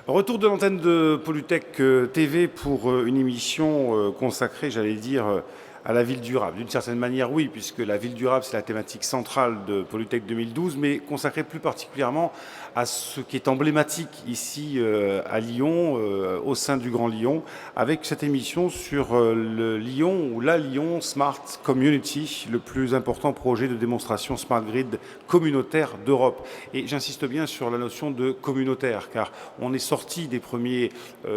Retour de l'antenne de Polytech TV pour une émission consacrée, j'allais dire, à la ville durable. D'une certaine manière, oui, puisque la ville durable, c'est la thématique centrale de Polytech 2012, mais consacrée plus particulièrement à ce qui est emblématique ici à Lyon, au sein du Grand Lyon, avec cette émission sur le Lyon ou la Lyon Smart Community, le plus important projet de démonstration Smart Grid communautaire d'Europe. Et j'insiste bien sur la notion de communautaire, car on est sorti des premiers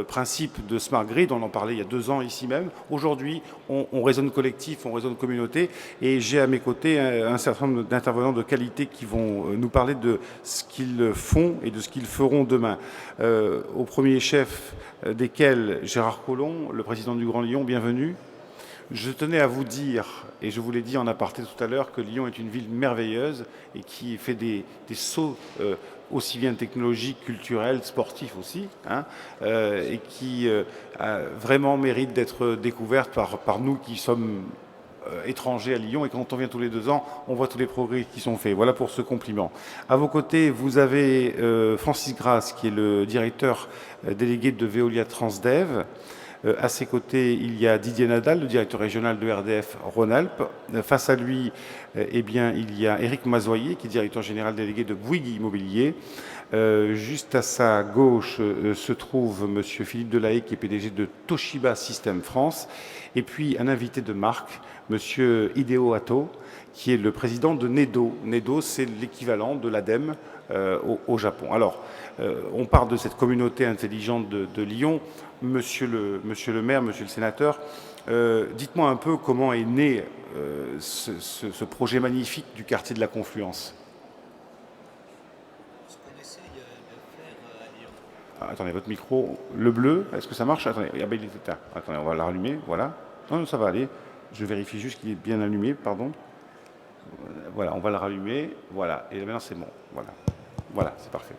principes de Smart Grid, on en parlait il y a 2 ans ici même. Aujourd'hui, on raisonne collectif, on raisonne communauté, et j'ai à mes côtés un certain nombre d'intervenants de qualité qui vont nous parler de ce qu'ils font et de ce qu'ils feront demain. Au premier chef desquels Gérard Collomb, le président du Grand Lyon, bienvenue. Je tenais à vous dire, et je vous l'ai dit en aparté tout à l'heure, que Lyon est une ville merveilleuse et qui fait des sauts aussi bien technologiques, culturels, sportifs aussi, et qui vraiment mérite d'être découverte par nous qui sommes étrangers à Lyon. Et quand on vient tous les 2 ans, on voit tous les progrès qui sont faits. Voilà pour ce compliment. À vos côtés, vous avez Francis Grasse, qui est le directeur délégué de Veolia Transdev. À ses côtés, il y a Didier Nadal, le directeur régional de RDF Rhône-Alpes. Face à lui, eh bien, il y a Éric Mazoyer, qui est directeur général délégué de Bouygues Immobilier. Juste à sa gauche se trouve Monsieur Philippe Delahaye, qui est PDG de Toshiba System France. Et puis un invité de marque, Monsieur Hideo Atto, qui est le président de NEDO. NEDO, c'est l'équivalent de l'ADEME au Japon. Alors, on parle de cette communauté intelligente de Lyon. Monsieur le maire, monsieur le sénateur, dites-moi un peu comment est né ce projet magnifique du quartier de la Confluence. Ce qu'on essaye de faire à Lyon. Ah, attendez, votre micro, le bleu, est-ce que ça marche? Attendez, il est éteint. Attendez, on va le rallumer, voilà. Non, ça va aller. Je vérifie juste qu'il est bien allumé, pardon. Voilà, on va le rallumer, voilà. Et maintenant, c'est bon, voilà. Voilà, c'est parfait.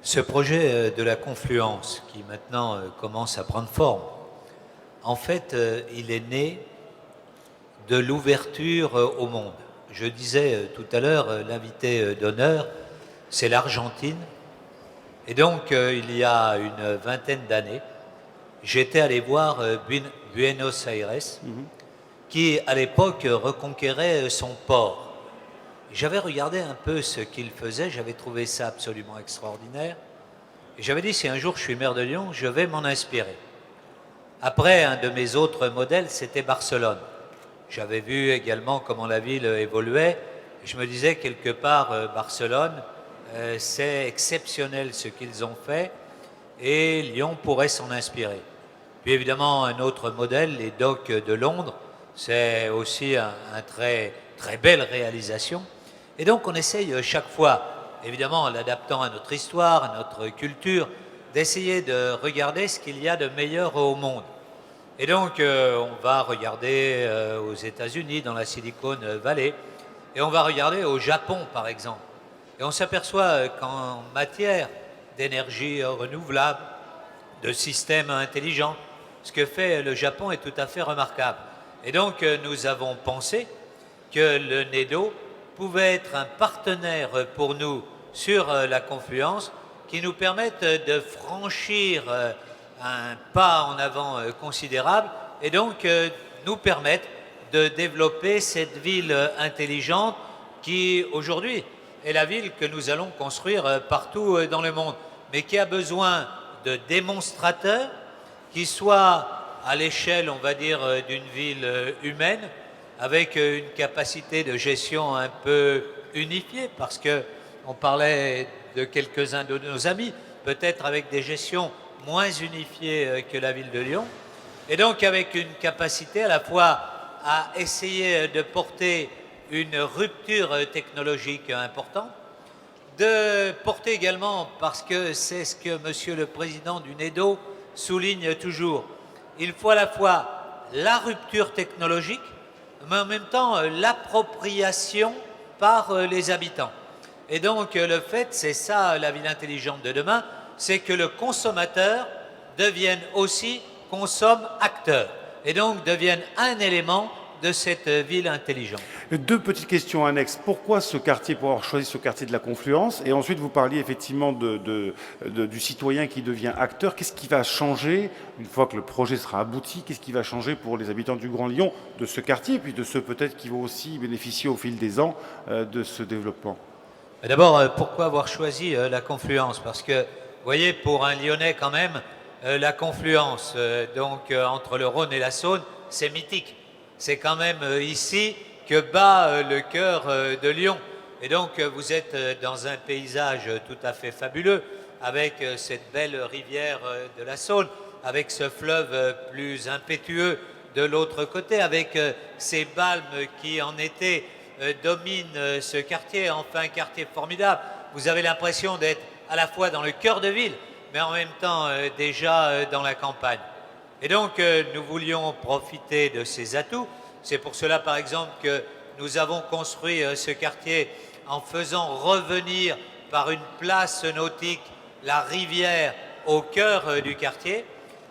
Ce projet de la confluence qui maintenant commence à prendre forme, en fait, il est né de l'ouverture au monde. Je disais tout à l'heure, l'invité d'honneur, c'est l'Argentine. Et donc, il y a une vingtaine d'années, j'étais allé voir Buenos Aires, qui à l'époque reconquérait son port. J'avais regardé un peu ce qu'il faisait, j'avais trouvé ça absolument extraordinaire. Et j'avais dit, si un jour je suis maire de Lyon, je vais m'en inspirer. Après, un de mes autres modèles, c'était Barcelone. J'avais vu également comment la ville évoluait. Et je me disais, quelque part, Barcelone, c'est exceptionnel ce qu'ils ont fait. Et Lyon pourrait s'en inspirer. Puis évidemment, un autre modèle, les docks de Londres, c'est aussi un très, très belle réalisation. Et donc, on essaye chaque fois, évidemment en l'adaptant à notre histoire, à notre culture, d'essayer de regarder ce qu'il y a de meilleur au monde. Et donc, on va regarder aux États-Unis, dans la Silicon Valley, et on va regarder au Japon, par exemple. Et on s'aperçoit qu'en matière d'énergie renouvelable, de systèmes intelligents, ce que fait le Japon est tout à fait remarquable. Et donc, nous avons pensé que le NEDO pouvait être un partenaire pour nous sur la confluence qui nous permette de franchir un pas en avant considérable et donc nous permettre de développer cette ville intelligente qui aujourd'hui est la ville que nous allons construire partout dans le monde, mais qui a besoin de démonstrateurs qui soient à l'échelle, on va dire, d'une ville humaine, avec une capacité de gestion un peu unifiée, parce qu'on parlait de quelques-uns de nos amis, peut-être avec des gestions moins unifiées que la ville de Lyon, et donc avec une capacité à la fois à essayer de porter une rupture technologique importante, de porter également, parce que c'est ce que Monsieur le Président du NEDO souligne toujours, il faut à la fois la rupture technologique, mais en même temps l'appropriation par les habitants. Et donc le fait, c'est ça la ville intelligente de demain, c'est que le consommateur devienne aussi consomme-acteur et donc devienne un élément de cette ville intelligente. Deux petites questions annexes. Pourquoi ce quartier, pour avoir choisi ce quartier de la Confluence? Et ensuite, vous parliez effectivement du citoyen qui devient acteur. Qu'est-ce qui va changer, une fois que le projet sera abouti, qu'est-ce qui va changer pour les habitants du Grand Lyon, de ce quartier, puis de ceux peut-être qui vont aussi bénéficier au fil des ans de ce développement? D'abord, pourquoi avoir choisi la Confluence? Parce que, vous voyez, pour un Lyonnais quand même, la Confluence entre le Rhône et la Saône, c'est mythique. C'est quand même ici que bat le cœur de Lyon. Et donc, vous êtes dans un paysage tout à fait fabuleux, avec cette belle rivière de la Saône, avec ce fleuve plus impétueux de l'autre côté, avec ces balmes qui, en été, dominent ce quartier, enfin un quartier formidable. Vous avez l'impression d'être à la fois dans le cœur de ville, mais en même temps déjà dans la campagne. Et donc, nous voulions profiter de ces atouts. C'est pour cela, par exemple, que nous avons construit ce quartier en faisant revenir par une place nautique la rivière au cœur du quartier.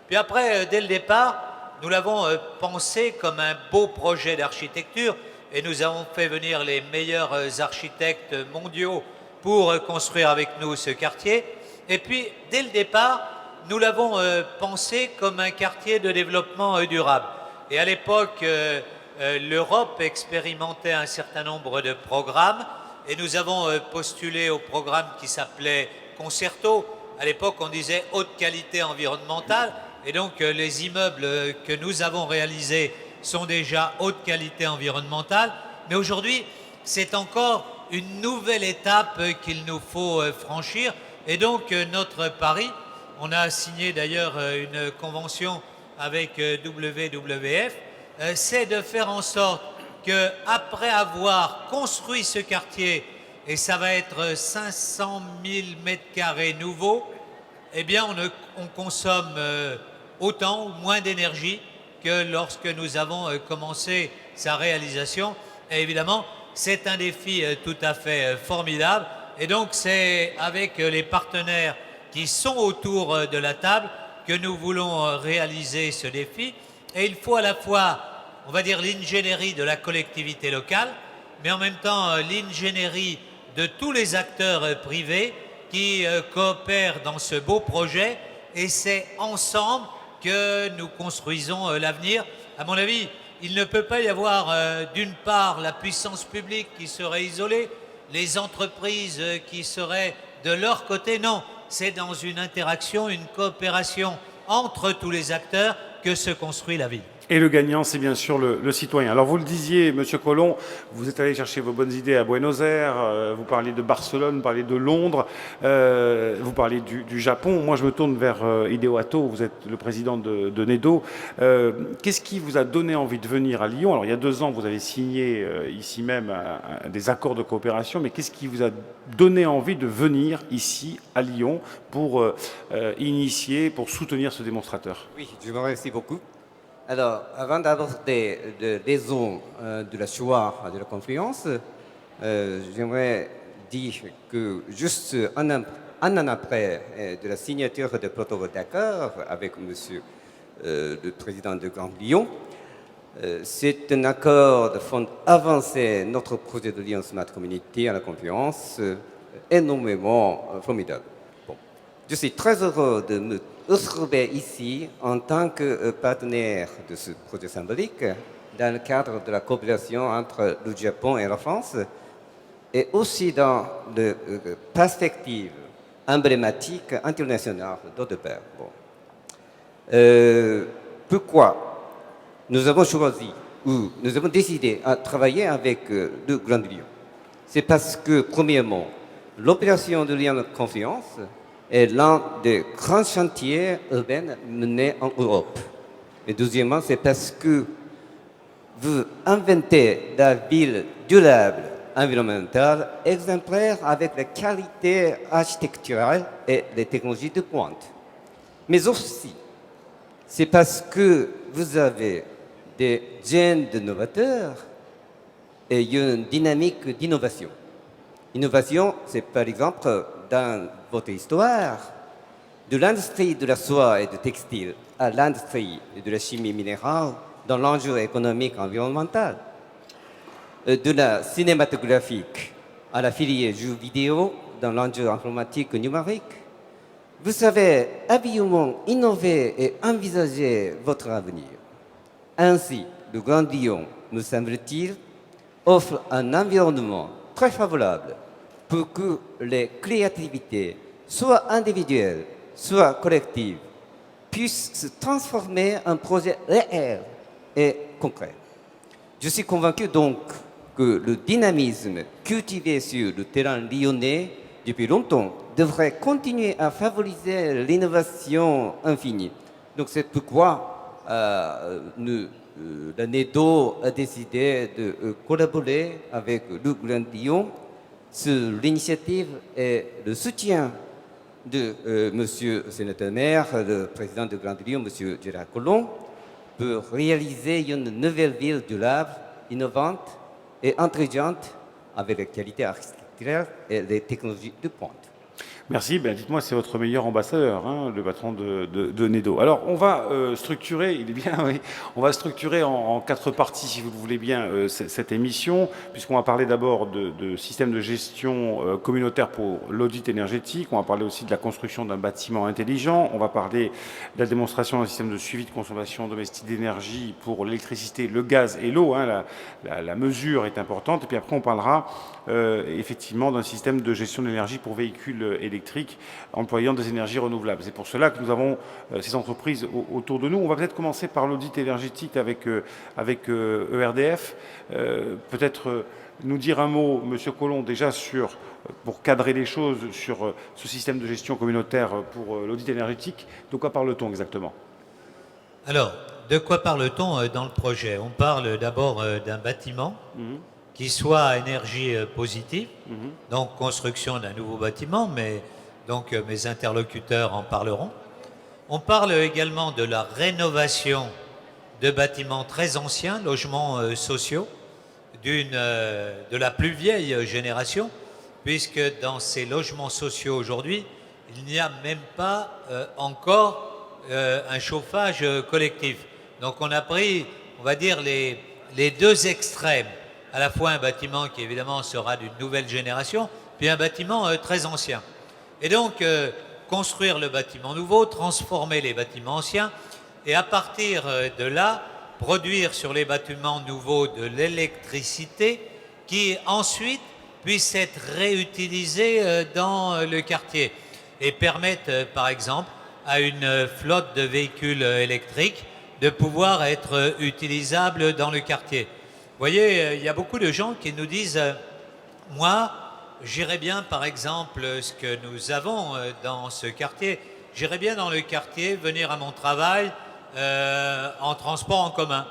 Puis après, dès le départ, nous l'avons pensé comme un beau projet d'architecture et nous avons fait venir les meilleurs architectes mondiaux pour construire avec nous ce quartier. Et puis, dès le départ, nous l'avons pensé comme un quartier de développement durable. Et à l'époque, l'Europe expérimentait un certain nombre de programmes et nous avons postulé au programme qui s'appelait Concerto. À l'époque, on disait haute qualité environnementale et donc les immeubles que nous avons réalisés sont déjà haute qualité environnementale. Mais aujourd'hui, c'est encore une nouvelle étape qu'il nous faut franchir. Et donc, notre pari, on a signé d'ailleurs une convention avec WWF, c'est de faire en sorte qu'après avoir construit ce quartier, et ça va être 500 000 mètres carrés nouveaux, eh bien on consomme autant ou moins d'énergie que lorsque nous avons commencé sa réalisation. Et évidemment, c'est un défi tout à fait formidable. Et donc, c'est avec les partenaires qui sont autour de la table que nous voulons réaliser ce défi. Et il faut à la fois, on va dire, l'ingénierie de la collectivité locale, mais en même temps l'ingénierie de tous les acteurs privés qui coopèrent dans ce beau projet. Et c'est ensemble que nous construisons l'avenir. À mon avis, il ne peut pas y avoir d'une part la puissance publique qui serait isolée, les entreprises qui seraient de leur côté. Non, c'est dans une interaction, une coopération entre tous les acteurs que se construit la ville. Et le gagnant, c'est bien sûr le citoyen. Alors vous le disiez, Monsieur Collomb, vous êtes allé chercher vos bonnes idées à Buenos Aires, vous parlez de Barcelone, vous parlez de Londres, vous parlez du Japon. Moi, je me tourne vers Hideo Atto, vous êtes le président de NEDO. Qu'est-ce qui vous a donné envie de venir à Lyon? Alors, il y a 2 ans, vous avez signé ici même des accords de coopération, mais qu'est-ce qui vous a donné envie de venir ici à Lyon pour initier, pour soutenir ce démonstrateur? Oui, je vous remercie beaucoup. Alors, avant d'aborder les raisons de la choix de la confluence, j'aimerais dire que juste un an après de la signature de protocole d'accord avec Monsieur le Président de Grand Lyon, c'est un accord de fond avancé notre projet de Lyon Smart Community à la confluence énormément formidable. Bon. Je suis très heureux de me retrouver ici en tant que partenaire de ce projet symbolique dans le cadre de la coopération entre le Japon et la France et aussi dans la perspective emblématique internationale d'autre part. Bon. Pourquoi nous avons choisi ou nous avons décidé à travailler avec le Grand Lyon? C'est parce que, premièrement, l'opération de Lyon Confiance est l'un des grands chantiers urbains menés en Europe. Et deuxièmement, c'est parce que vous inventez la ville durable, environnementale, exemplaire avec la qualité architecturale et les technologies de pointe. Mais aussi, c'est parce que vous avez des gènes de novateurs et une dynamique d'innovation. Innovation, c'est par exemple dans votre histoire, de l'industrie de la soie et du textile à l'industrie de la chimie minérale, dans l'enjeu économique et environnemental, de la cinématographique à la filière jeux vidéo dans l'enjeu informatique et numérique. Vous savez habilement innover et envisager votre avenir. Ainsi, le Grand Lyon, me semble-t-il, offre un environnement très favorable pour que les créativités, soit individuelles, soit collectives, puissent se transformer en projets réels et concrets. Je suis convaincu donc que le dynamisme cultivé sur le terrain lyonnais depuis longtemps devrait continuer à favoriser l'innovation infinie. Donc c'est pourquoi la NEDO a décidé de collaborer avec le Grand Lyon sur l'initiative et le soutien de Monsieur le sénateur maire, le président du Grand Lyon, Monsieur Gérard Collomb, pour réaliser une nouvelle ville durable, innovante et intelligente avec les qualités architecturales et les technologies de pointe. Merci. Ben, dites-moi, c'est votre meilleur ambassadeur, hein, le patron de NEDO. Alors, on va structurer, il est bien, oui, on va structurer en 4 parties, si vous le voulez bien, cette émission, puisqu'on va parler d'abord de système de gestion communautaire pour l'audit énergétique, on va parler aussi de la construction d'un bâtiment intelligent, on va parler de la démonstration d'un système de suivi de consommation domestique d'énergie pour l'électricité, le gaz et l'eau, hein, la mesure est importante, et puis après on parlera effectivement d'un système de gestion de l'énergie pour véhicules électriques employant des énergies renouvelables. C'est pour cela que nous avons ces entreprises autour de nous. On va peut-être commencer par l'audit énergétique avec ERDF. Peut-être nous dire un mot, Monsieur Collomb, déjà pour cadrer les choses sur ce système de gestion communautaire pour l'audit énergétique. De quoi parle-t-on exactement? Alors, de quoi parle-t-on dans le projet? On parle d'abord d'un bâtiment qui soit à énergie positive, donc construction d'un nouveau bâtiment, mais donc mes interlocuteurs en parleront. On parle également de la rénovation de bâtiments très anciens, logements sociaux, de la plus vieille génération, puisque dans ces logements sociaux aujourd'hui, il n'y a même pas encore un chauffage collectif. Donc on a pris, on va dire, les 2 extrêmes, à la fois un bâtiment qui évidemment sera d'une nouvelle génération, puis un bâtiment très ancien. Et donc, construire le bâtiment nouveau, transformer les bâtiments anciens, et à partir de là, produire sur les bâtiments nouveaux de l'électricité qui ensuite puisse être réutilisée dans le quartier et permettre, par exemple, à une flotte de véhicules électriques de pouvoir être utilisable dans le quartier. Vous voyez, il y a beaucoup de gens qui nous disent moi, j'irais bien, par exemple, ce que nous avons dans ce quartier, j'irais bien dans le quartier venir à mon travail en transport en commun.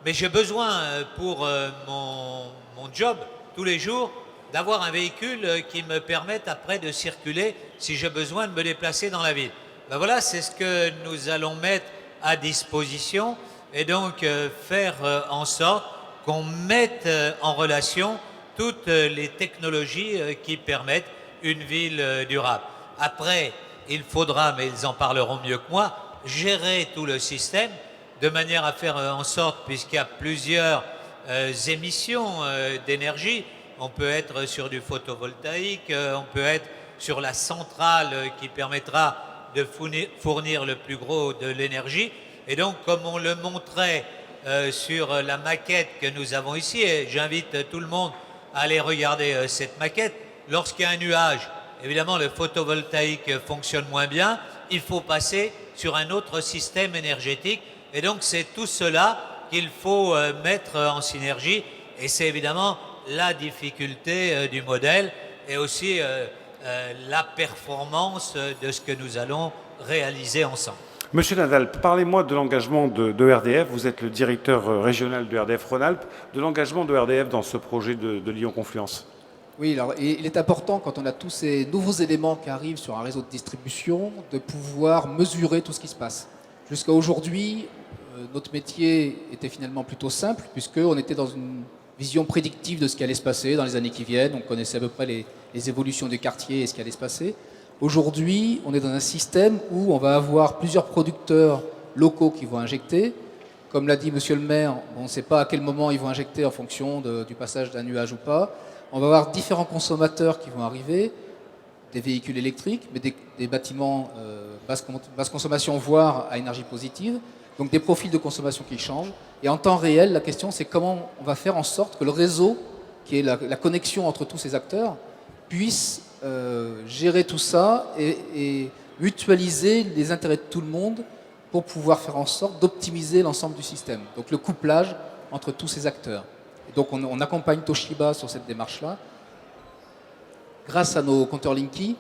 Mais j'ai besoin pour mon job tous les jours d'avoir un véhicule qui me permette après de circuler si j'ai besoin de me déplacer dans la ville. Ben voilà, c'est ce que nous allons mettre à disposition et donc faire en sorte qu'on mette en relation toutes les technologies qui permettent une ville durable. Après, il faudra, mais ils en parleront mieux que moi, gérer tout le système de manière à faire en sorte, puisqu'il y a plusieurs émissions d'énergie, on peut être sur du photovoltaïque, on peut être sur la centrale qui permettra de fournir le plus gros de l'énergie. Et donc, comme on le montrait sur la maquette que nous avons ici, et j'invite tout le monde à aller regarder cette maquette, lorsqu'il y a un nuage, évidemment le photovoltaïque fonctionne moins bien, il faut passer sur un autre système énergétique. Et donc c'est tout cela qu'il faut mettre en synergie, et c'est évidemment la difficulté du modèle et aussi la performance de ce que nous allons réaliser ensemble. Monsieur Nadal, parlez-moi de l'engagement de RDF. Vous êtes le directeur régional de RDF Rhône-Alpes, de l'engagement de RDF dans ce projet de Lyon Confluence. Oui, alors il est important, quand on a tous ces nouveaux éléments qui arrivent sur un réseau de distribution, de pouvoir mesurer tout ce qui se passe. Jusqu'à aujourd'hui, notre métier était finalement plutôt simple, puisqu'on était dans une vision prédictive de ce qui allait se passer dans les années qui viennent. On connaissait à peu près les évolutions du quartier et ce qui allait se passer. Aujourd'hui, on est dans un système où on va avoir plusieurs producteurs locaux qui vont injecter, Comme l'a dit Monsieur le maire, on ne sait pas à quel moment ils vont injecter en fonction du passage d'un nuage ou pas. On va avoir différents consommateurs qui vont arriver, des véhicules électriques, mais des bâtiments basse consommation, voire à énergie positive. Donc des profils de consommation qui changent. Et en temps réel, la question c'est comment on va faire en sorte que le réseau, qui est la connexion entre tous ces acteurs, puisse gérer tout ça et mutualiser les intérêts de tout le monde pour pouvoir faire en sorte d'optimiser l'ensemble du système. Donc le couplage entre tous ces acteurs. Et donc on accompagne Toshiba sur cette démarche-là, grâce à nos compteurs Linky,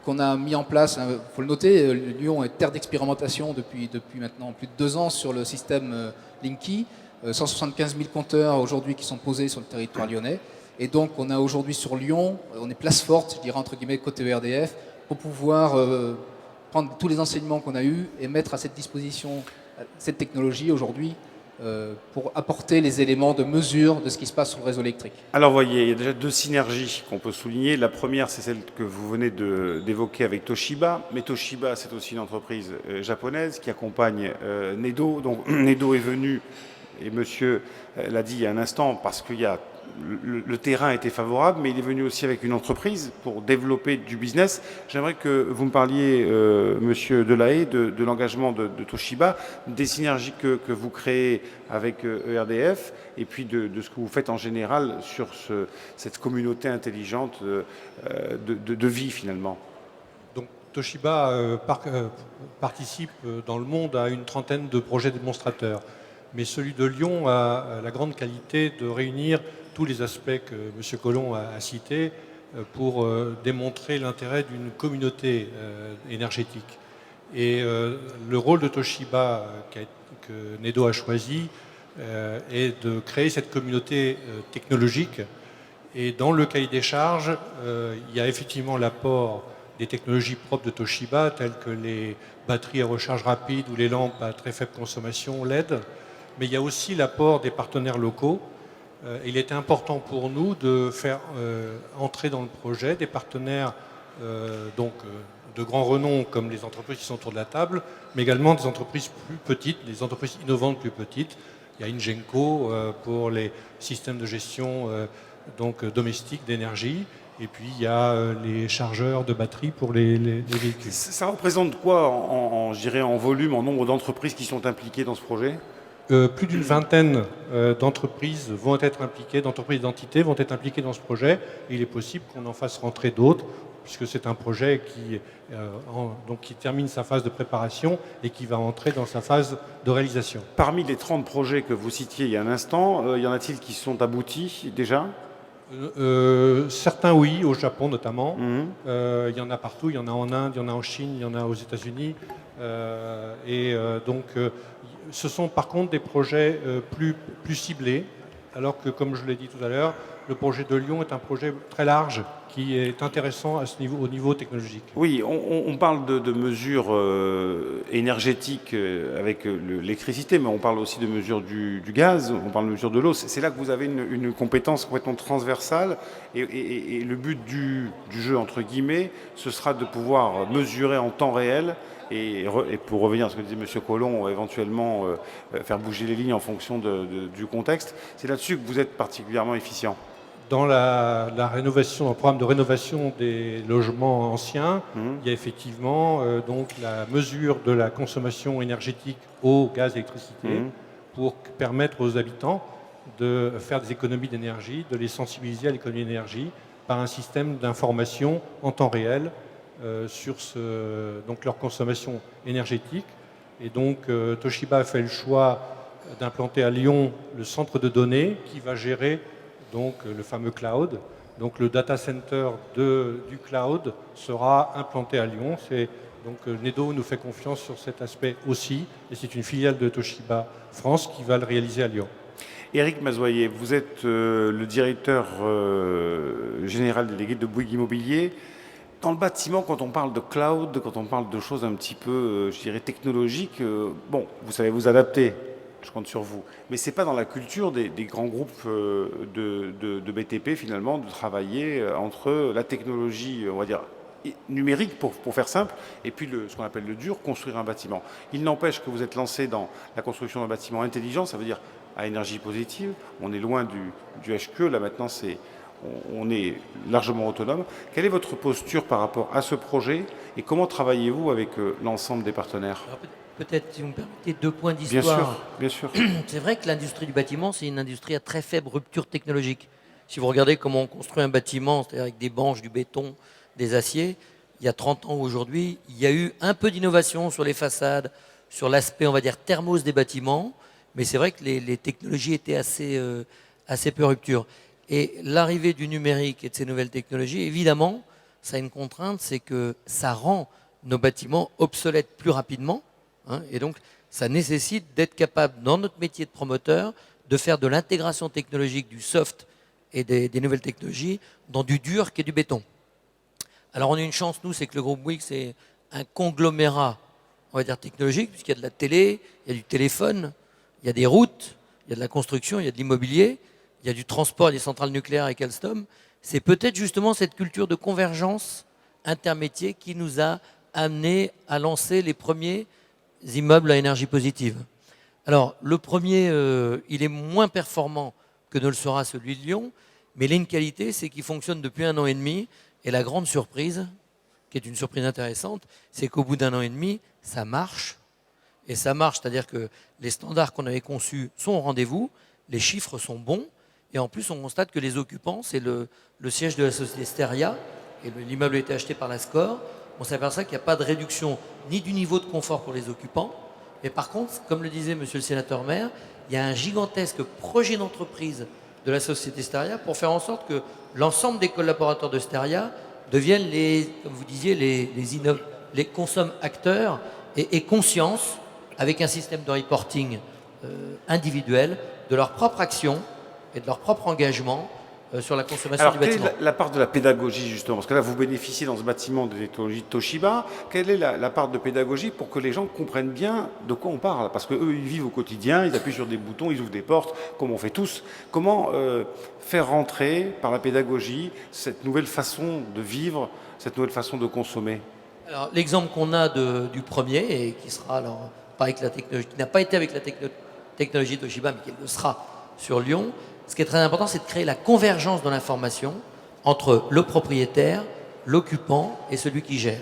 qu'on a mis en place. Il faut le noter, Lyon est terre d'expérimentation depuis maintenant plus de 2 ans sur le système Linky. 175 000 compteurs aujourd'hui qui sont posés sur le territoire lyonnais. Et donc on a aujourd'hui sur Lyon, on est place forte, je dirais entre guillemets, côté ERDF, pour pouvoir prendre tous les enseignements qu'on a eus et mettre à cette disposition cette technologie aujourd'hui pour apporter les éléments de mesure de ce qui se passe sur le réseau électrique. Alors, vous voyez, il y a déjà 2 synergies qu'on peut souligner. La première, c'est celle que vous venez d'évoquer avec Toshiba. Mais Toshiba, c'est aussi une entreprise japonaise qui accompagne Nedo. Donc, Nedo est venu, et monsieur l'a dit il y a un instant, parce qu'il y a le terrain était favorable, mais il est venu aussi avec une entreprise pour développer du business. J'aimerais que vous me parliez, monsieur Delahaye, de l'engagement de Toshiba, des synergies que vous créez avec ERDF, et puis de ce que vous faites en général sur cette communauté intelligente de vie, finalement. Donc, Toshiba participe dans le monde à une trentaine de projets démonstrateurs. Mais celui de Lyon a la grande qualité de réunir tous les aspects que M. Collomb a cités pour démontrer l'intérêt d'une communauté énergétique. Et le rôle de Toshiba que Nedo a choisi est de créer cette communauté technologique. Et dans le cahier des charges, il y a effectivement l'apport des technologies propres de Toshiba, telles que les batteries à recharge rapide ou les lampes à très faible consommation LED. Mais il y a aussi l'apport des partenaires locaux. Il était important pour nous de faire entrer dans le projet des partenaires de grand renom comme les entreprises qui sont autour de la table, mais également des entreprises plus petites, des entreprises innovantes plus petites. Il y a Ingenco pour les systèmes de gestion domestiques d'énergie. Et puis, il y a les chargeurs de batteries pour les véhicules. Ça représente quoi, je dirais, en volume, en nombre d'entreprises qui sont impliquées dans ce projet ? Plus d'une vingtaine d'entreprises vont être impliquées, d'entreprises et d'entités vont être impliquées dans ce projet. Et il est possible qu'on en fasse rentrer d'autres, puisque c'est un projet qui termine sa phase de préparation et qui va entrer dans sa phase de réalisation. Parmi les 30 projets que vous citiez il y a un instant, y en a-t-il qui sont aboutis déjà ? Certains oui, au Japon notamment. Il y en a partout, il y en a en Inde, il y en a en Chine, il y en a aux États-Unis. Ce sont par contre des projets plus ciblés, alors que, comme je l'ai dit tout à l'heure, le projet de Lyon est un projet très large qui est intéressant au niveau technologique. Oui, on parle de mesures énergétiques avec l'électricité, mais on parle aussi de mesures du gaz, on parle de mesures de l'eau. C'est là que vous avez une compétence complètement transversale et le but du jeu, entre guillemets, ce sera de pouvoir mesurer en temps réel et pour revenir à ce que disait M. Collomb, éventuellement faire bouger les lignes en fonction du contexte. C'est là-dessus que vous êtes particulièrement efficient. Dans la rénovation, dans le programme de rénovation des logements anciens, il y a effectivement donc la mesure de la consommation énergétique eau, gaz, électricité, pour permettre aux habitants de faire des économies d'énergie, de les sensibiliser à l'économie d'énergie par un système d'information en temps réel sur donc leur consommation énergétique. Et donc Toshiba a fait le choix d'implanter à Lyon le centre de données qui va gérer donc le fameux cloud. Donc le data center du cloud sera implanté à Lyon. Donc Nedo nous fait confiance sur cet aspect aussi, et c'est une filiale de Toshiba France qui va le réaliser à Lyon. Éric Mazoyer, vous êtes le directeur général délégué de Bouygues Immobilier. Dans le bâtiment, quand on parle de cloud, quand on parle de choses un petit peu, je dirais, technologiques, bon, vous savez vous adapter, je compte sur vous. Mais ce n'est pas dans la culture des grands groupes de BTP, finalement, de travailler entre la technologie, on va dire, numérique, pour faire simple, et puis ce qu'on appelle le dur, construire un bâtiment. Il n'empêche que vous êtes lancé dans la construction d'un bâtiment intelligent, ça veut dire à énergie positive. On est loin du HQE, là maintenant on est largement autonome. Quelle est votre posture par rapport à ce projet et comment travaillez-vous avec l'ensemble des partenaires? Alors, peut-être, si vous me permettez, 2 points Bien d'histoire. sûr, bien sûr. C'est vrai que l'industrie du bâtiment, c'est une industrie à très faible rupture technologique. Si vous regardez comment on construit un bâtiment, c'est-à-dire avec des banches, du béton, des aciers, il y a 30 ans aujourd'hui, il y a eu un peu d'innovation sur les façades, sur l'aspect, on va dire, thermos des bâtiments, mais c'est vrai que les technologies étaient assez peu rupture. Et l'arrivée du numérique et de ces nouvelles technologies, évidemment, ça a une contrainte, c'est que ça rend nos bâtiments obsolètes plus rapidement, hein, et donc ça nécessite d'être capable, dans notre métier de promoteur, de faire de l'intégration technologique du soft et des nouvelles technologies dans du dur qui est du béton. Alors on a une chance, nous, c'est que le groupe Bouygues, c'est un conglomérat, on va dire, technologique, puisqu'il y a de la télé, il y a du téléphone, il y a des routes, il y a de la construction, il y a de l'immobilier, il y a du transport, des centrales nucléaires avec Alstom. C'est peut-être justement cette culture de convergence intermétier qui nous a amené à lancer les premiers immeubles à énergie positive. Alors, le premier, il est moins performant que ne le sera celui de Lyon, mais il a une qualité, c'est qu'il fonctionne depuis 1 an et demi. Et la grande surprise, qui est une surprise intéressante, c'est qu'au bout d'1 an et demi, ça marche. Et ça marche, c'est-à-dire que les standards qu'on avait conçus sont au rendez-vous, les chiffres sont bons, et en plus, on constate que les occupants, c'est le siège de la société Steria, et l'immeuble a été acheté par la SCOR. On s'aperçoit qu'il n'y a pas de réduction ni du niveau de confort pour les occupants, mais par contre, comme le disait monsieur le sénateur maire, il y a un gigantesque projet d'entreprise de la société Steria pour faire en sorte que l'ensemble des collaborateurs de Steria deviennent comme vous disiez, les consommateurs et conscience avec un système de reporting individuel de leur propre action et de leur propre engagement sur la consommation Alors, du quelle bâtiment. est la part de la pédagogie, justement? Parce que là, vous bénéficiez dans ce bâtiment des technologies de Toshiba. Quelle est la part de pédagogie pour que les gens comprennent bien de quoi on parle? Parce qu'eux, ils vivent au quotidien, ils appuient sur des boutons, ils ouvrent des portes, comme on fait tous. Comment faire rentrer, par la pédagogie, cette nouvelle façon de vivre, cette nouvelle façon de consommer? Alors, l'exemple qu'on a du premier, et qui sera alors pas avec la technologie, qui n'a pas été avec la technologie Toshiba, mais qui le sera sur Lyon, ce qui est très important, c'est de créer la convergence de l'information entre le propriétaire, l'occupant et celui qui gère.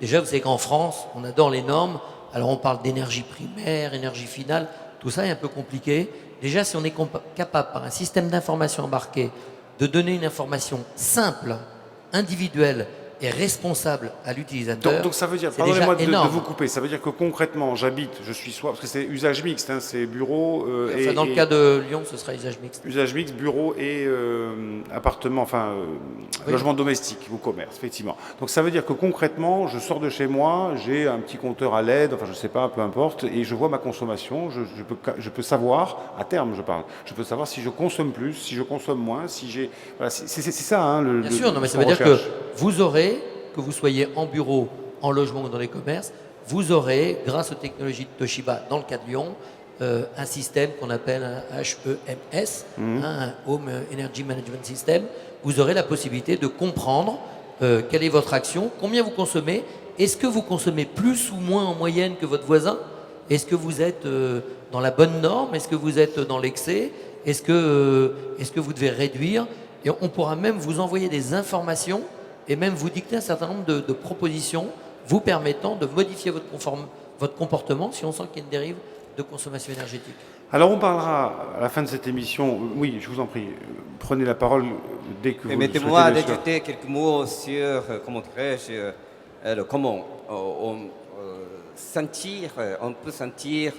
Déjà, vous savez qu'en France, on adore les normes. Alors, on parle d'énergie primaire, énergie finale. Tout ça est un peu compliqué. Déjà, si on est capable, par un système d'information embarqué, de donner une information simple, individuelle et responsable à l'utilisateur. Donc ça veut dire, c'est déjà pardonnez-moi de énorme. vous couper, ça veut dire que concrètement, j'habite, je suis soit, parce que c'est usage mixte, hein, c'est bureau Enfin, dans le cas de Lyon, ce sera usage mixte. usage mixte, bureau et appartement, enfin Oui. logement domestique ou commerce, effectivement. Donc ça veut dire que concrètement, je sors de chez moi, j'ai un petit compteur à LED, enfin je sais pas, peu importe, et je vois ma consommation, je peux savoir, à terme je parle, je peux savoir si je consomme plus, si je consomme moins, si j'ai... Voilà, c'est ça, hein, Bien sûr, non, mais ça veut dire que vous aurez, que vous soyez en bureau, en logement ou dans les commerces, vous aurez, grâce aux technologies de Toshiba, dans le cas de Lyon, un système qu'on appelle un HEMS, un Home Energy Management System. Vous aurez la possibilité de comprendre quelle est votre action, combien vous consommez, est-ce que vous consommez plus ou moins en moyenne que votre voisin, est-ce que vous êtes dans la bonne norme, est-ce que vous êtes dans l'excès, est-ce que vous devez réduire, et on pourra même vous envoyer des informations et même vous dicter un certain nombre de propositions vous permettant de modifier votre comportement si on sent qu'il y a une dérive de consommation énergétique. Alors on parlera à la fin de cette émission, oui, je vous en prie, prenez la parole dès que vous le souhaitez. Permettez-moi bien sûr. d'ajouter quelques mots sur, comment dirais-je, comment on peut sentir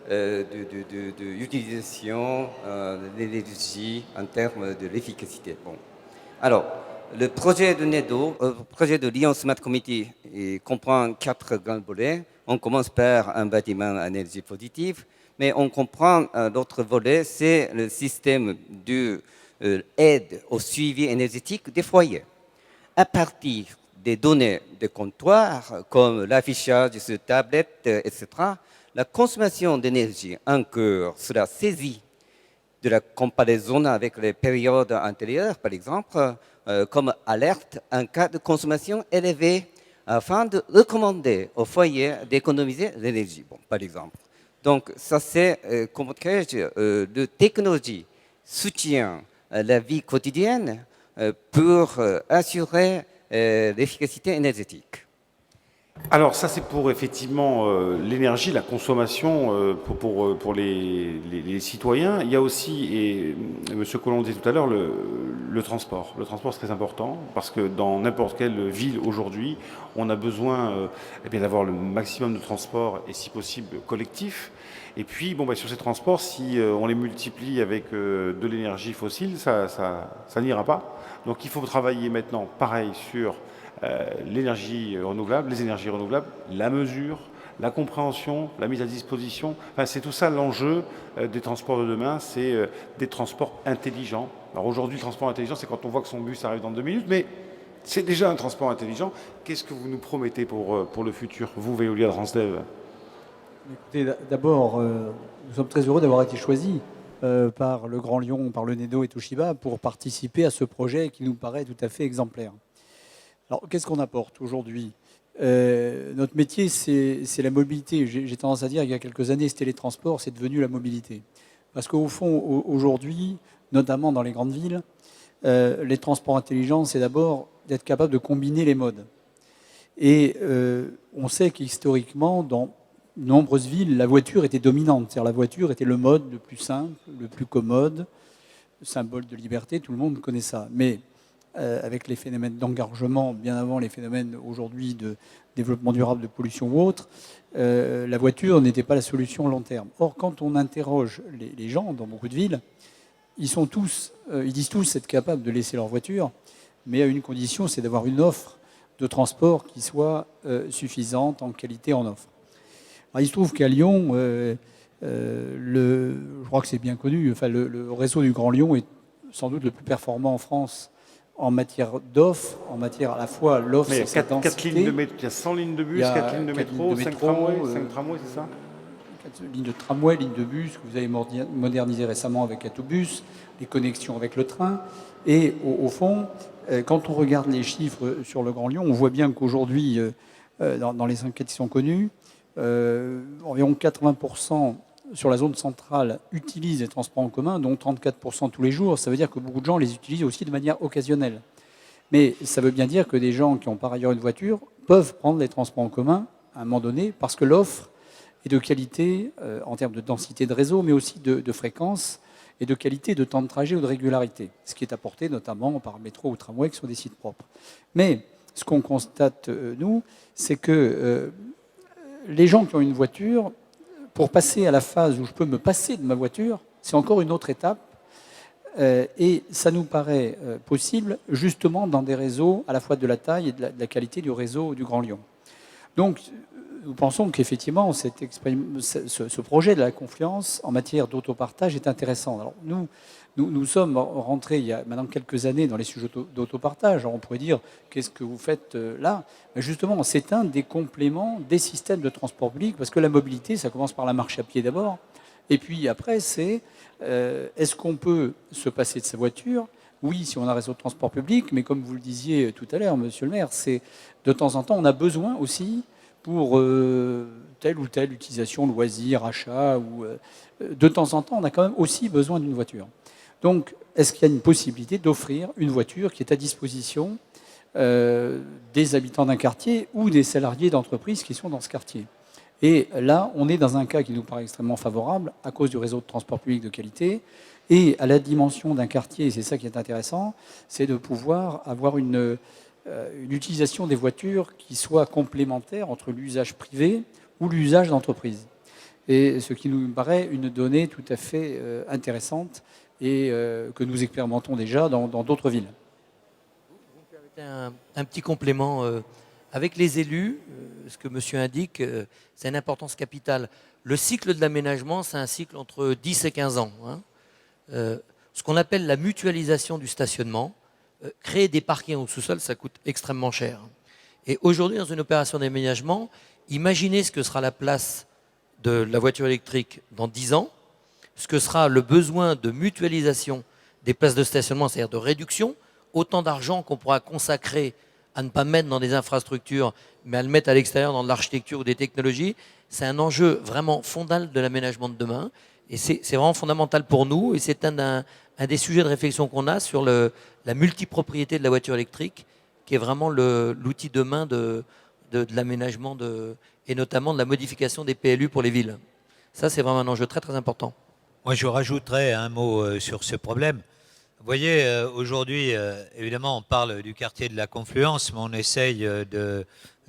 de l'utilisation de l'énergie en termes de l'efficacité. Bon. Alors, le projet de NEDO, le projet de Lyon Smart Community, il comprend 4 grands volets. On commence par un bâtiment à énergie positive, mais on comprend l'autre volet, c'est le système d'aide au suivi énergétique des foyers. À partir des données de comptoir, comme l'affichage sur tablette, etc., la consommation d'énergie en cœur sera saisie de la comparaison avec les périodes antérieures, par exemple, comme alerte en cas de consommation élevée, afin de recommander aux foyers d'économiser l'énergie, bon, par exemple. Donc, ça c'est, comment dirais-je, de technologie soutient la vie quotidienne pour assurer l'efficacité énergétique. Alors ça c'est pour effectivement l'énergie, la consommation pour les citoyens. Il y a aussi, et M. Collomb disait tout à l'heure, le transport. Le transport c'est très important parce que dans n'importe quelle ville aujourd'hui, on a besoin eh bien, d'avoir le maximum de transport et si possible collectif. Et puis bon, bah, sur ces transports, si on les multiplie avec de l'énergie fossile, ça n'ira pas. Donc il faut travailler maintenant pareil sur l'énergie renouvelable, les énergies renouvelables, la mesure, la compréhension, la mise à disposition. Enfin, c'est tout ça l'enjeu des transports de demain, c'est des transports intelligents. Alors aujourd'hui, le transport intelligent, c'est quand on voit que son bus arrive dans 2 minutes, mais c'est déjà un transport intelligent. Qu'est-ce que vous nous promettez pour le futur, vous, Veolia de Transdev? Écoutez, d'abord, nous sommes très heureux d'avoir été choisis par le Grand Lyon, par le NEDO et Toshiba pour participer à ce projet qui nous paraît tout à fait exemplaire. Alors, qu'est-ce qu'on apporte aujourd'hui? Notre métier, c'est la mobilité. J'ai tendance à dire qu'il y a quelques années, c'était les transports, c'est devenu la mobilité. Parce qu'au fond, aujourd'hui, notamment dans les grandes villes, les transports intelligents, c'est d'abord d'être capable de combiner les modes. Et on sait qu'historiquement, dans de nombreuses villes, la voiture était dominante. C'est-à-dire la voiture était le mode le plus simple, le plus commode, le symbole de liberté, tout le monde connaît ça. Mais avec les phénomènes d'engorgement, bien avant les phénomènes aujourd'hui de développement durable, de pollution ou autre, la voiture n'était pas la solution long terme. Or, quand on interroge les gens dans beaucoup de villes, ils disent tous être capables de laisser leur voiture, mais à une condition, c'est d'avoir une offre de transport qui soit suffisante en qualité, en offre. Alors, il se trouve qu'à Lyon, je crois que c'est bien connu, enfin, le réseau du Grand Lyon est sans doute le plus performant en France en matière d'offres, en matière à la fois l'offre, il y a sa densité. 4 lignes de métro, il y a 100 lignes de bus, 4 lignes de métro, 5 tramways, c'est ça? 4 lignes de tramway, lignes de bus que vous avez modernisé récemment avec Atobus, les connexions avec le train. Et au fond, quand on regarde les chiffres sur le Grand Lyon, on voit bien qu'aujourd'hui, dans les enquêtes qui sont connues, environ 80% sur la zone centrale utilisent les transports en commun, dont 34% tous les jours. Ça veut dire que beaucoup de gens les utilisent aussi de manière occasionnelle. Mais ça veut bien dire que des gens qui ont par ailleurs une voiture peuvent prendre les transports en commun à un moment donné parce que l'offre est de qualité en termes de densité de réseau, mais aussi de fréquence et de qualité de temps de trajet ou de régularité, ce qui est apporté notamment par métro ou tramway qui sont des sites propres. Mais ce qu'on constate, nous, c'est que les gens qui ont une voiture, pour passer à la phase où je peux me passer de ma voiture, c'est encore une autre étape. Et ça nous paraît possible justement dans des réseaux à la fois de la taille et de la qualité du réseau du Grand Lyon. Donc, nous pensons qu'effectivement, ce projet de la confluence en matière d'autopartage est intéressant. Alors, nous sommes rentrés il y a maintenant quelques années dans les sujets d'autopartage. Alors, on pourrait dire, qu'est-ce que vous faites là? Mais justement, c'est un des compléments des systèmes de transport public, parce que la mobilité, ça commence par la marche à pied d'abord. Et puis après, c'est est-ce qu'on peut se passer de sa voiture? Oui, si on a un réseau de transport public, mais comme vous le disiez tout à l'heure, monsieur le maire, c'est de temps en temps, on a besoin aussi pour telle ou telle utilisation, loisir, achat, ou de temps en temps, on a quand même aussi besoin d'une voiture. Donc, est-ce qu'il y a une possibilité d'offrir une voiture qui est à disposition des habitants d'un quartier ou des salariés d'entreprises qui sont dans ce quartier? Et là, on est dans un cas qui nous paraît extrêmement favorable à cause du réseau de transport public de qualité et à la dimension d'un quartier, et c'est ça qui est intéressant, c'est de pouvoir avoir une utilisation des voitures qui soit complémentaire entre l'usage privé ou l'usage d'entreprise. Et ce qui nous paraît une donnée tout à fait intéressante et que nous expérimentons déjà dans d'autres villes. Vous me permettez un petit complément avec les élus, ce que monsieur indique, c'est une importance capitale. Le cycle de l'aménagement, c'est un cycle entre 10 et 15 ans. Hein. Ce qu'on appelle la mutualisation du stationnement, créer des parkings au sous-sol, ça coûte extrêmement cher. Et aujourd'hui, dans une opération d'aménagement, imaginez ce que sera la place de la voiture électrique dans 10 ans. ce que sera le besoin de mutualisation des places de stationnement, c'est-à-dire de réduction, autant d'argent qu'on pourra consacrer à ne pas mettre dans des infrastructures, mais à le mettre à l'extérieur dans de l'architecture ou des technologies, c'est un enjeu vraiment fondamental de l'aménagement de demain. Et c'est vraiment fondamental pour nous. Et c'est un des sujets de réflexion qu'on a sur la multipropriété de la voiture électrique, qui est vraiment l'outil demain de l'aménagement et notamment de la modification des PLU pour les villes. Ça, c'est vraiment un enjeu très très important. Moi, je rajouterais un mot sur ce problème. Vous voyez, aujourd'hui, évidemment, on parle du quartier de la Confluence, mais on essaye de